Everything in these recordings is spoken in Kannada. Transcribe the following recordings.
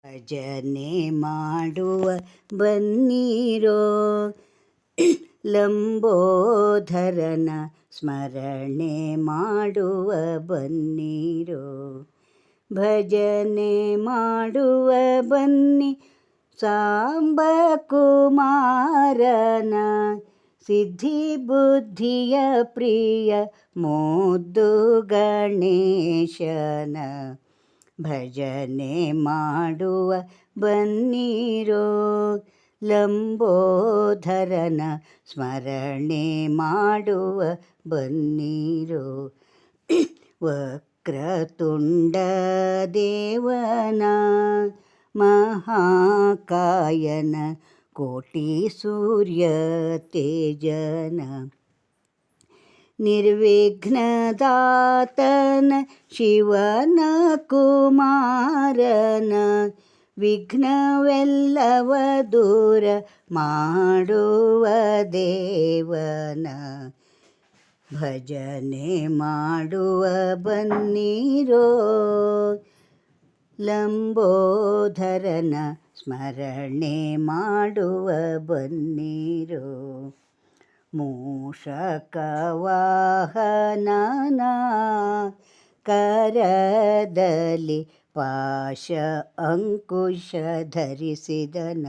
ಭಜನೆ ಮಾಡುವ ಬನ್ನಿರೋ, ಲಂಬೋದರನ ಸ್ಮರಣೆ ಮಾಡುವ ಬನ್ನಿರೋ. ಭಜನೆ ಮಾಡುವ ಬನ್ನಿ ಸಾಂಬ ಕುಮಾರನ, ಸಿದ್ಧಿ ಬುದ್ಧಿಯ ಪ್ರಿಯ ಮುದ್ದು ಗಣೇಶನ. ಭಜನೆ ಮಾಡುವ ಬನ್ನಿರೋ, ಲಂಬೋದರನ ಸ್ಮರಣೆ ಮಾಡುವ ಬನ್ನಿರೋ. ವಕ್ರತುಂಡ ದೇವನ, ಮಹಾಕಾಯನ, ಕೋಟಿ ಸೂರ್ಯ ತೇಜನ. ನಿರ್ವಿಘ್ನದಾತನ ಶಿವನ ಕುಮಾರನ, ವಿಘ್ನವೆಲ್ಲವ ದೂರ ಮಾಡುವ ದೇವನ. ಭಜನೆ ಮಾಡುವ ಬನ್ನಿರೋ, ಲಂಬೋದರನ ಸ್ಮರಣೆ ಮಾಡುವ ಬನ್ನಿರೋ. ಮೂಷಕವಾಹನನ, ಕರದಲ್ಲಿ ಪಾಶ ಅಂಕುಶ ಧರಿಸಿದನ.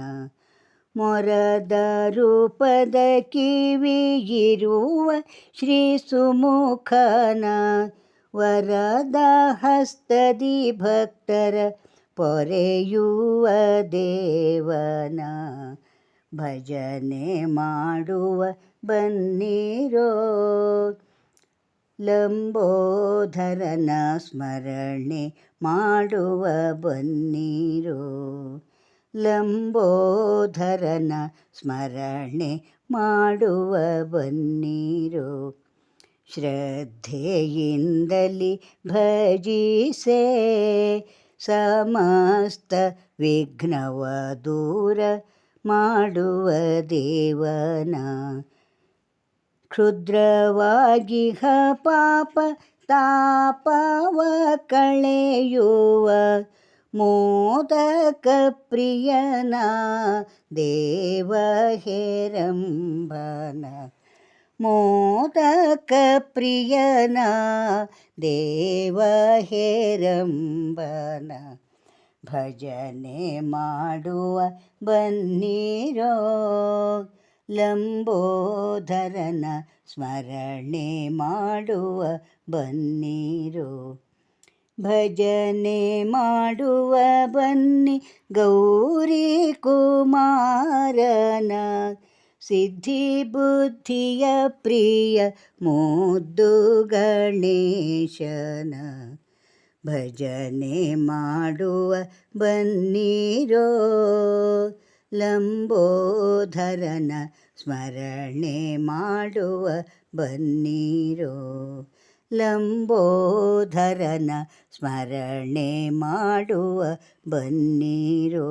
ಮೊರದ ರೂಪದ ಕಿವಿಯಿರುವ ಶ್ರೀ ಸುಮುಖನ, ವರದ ಹಸ್ತದಿ ಭಕ್ತರ ಪೊರೆಯುವ ದೇವನ. ಭಜನೆ ಮಾಡುವ ಬನ್ನಿರೋ, ಲಂಬೋದರನ ಸ್ಮರಣೆ ಮಾಡುವ ಬನ್ನಿರೋ. ಲಂಬೋದರನ ಸ್ಮರಣೆ ಮಾಡುವ ಬನ್ನಿರೋ. ಶ್ರದ್ಧೆಯಿಂದಲಿ ಭಜಿಸೆ ಸಮಸ್ತ ವಿಘ್ನವ ದೂರ ಮಾಡುವ ದೇವನ. ಕ್ಷುದ್ರವಾಗಿಹ ಪಾಪ ತಾಪವ ಕಳೆಯುವ ಮೋದಕ ಪ್ರಿಯನ ದೇವ ಹೇರಂಬನ. ಮೋದಕ ಪ್ರಿಯನ ದೇವ ಹೇರಂಬನ. ಭಜನೆ ಮಾಡುವ ಬನ್ನಿರೋ, ಲಂಬೋದರನ ಸ್ಮರಣೆ ಮಾಡುವ ಬನ್ನಿರೋ. ಭಜನೆ ಮಾಡುವ ಬನ್ನಿ ಗೌರಿ ಕುಮಾರನ, ಸಿದ್ಧಿ ಬುದ್ಧಿಯ ಪ್ರಿಯ ಮುದ್ದು ಗಣೇಶನ. ಭಜನೆ ಮಾಡುವ ಬನ್ನಿರೋ, ಲಂಬೋದರನ ಸ್ಮರಣೆ ಮಾಡುವ ಬನ್ನಿರೋ. ಲಂಬೋದರನ ಸ್ಮರಣೆ ಮಾಡುವ ಬನ್ನಿರೋ.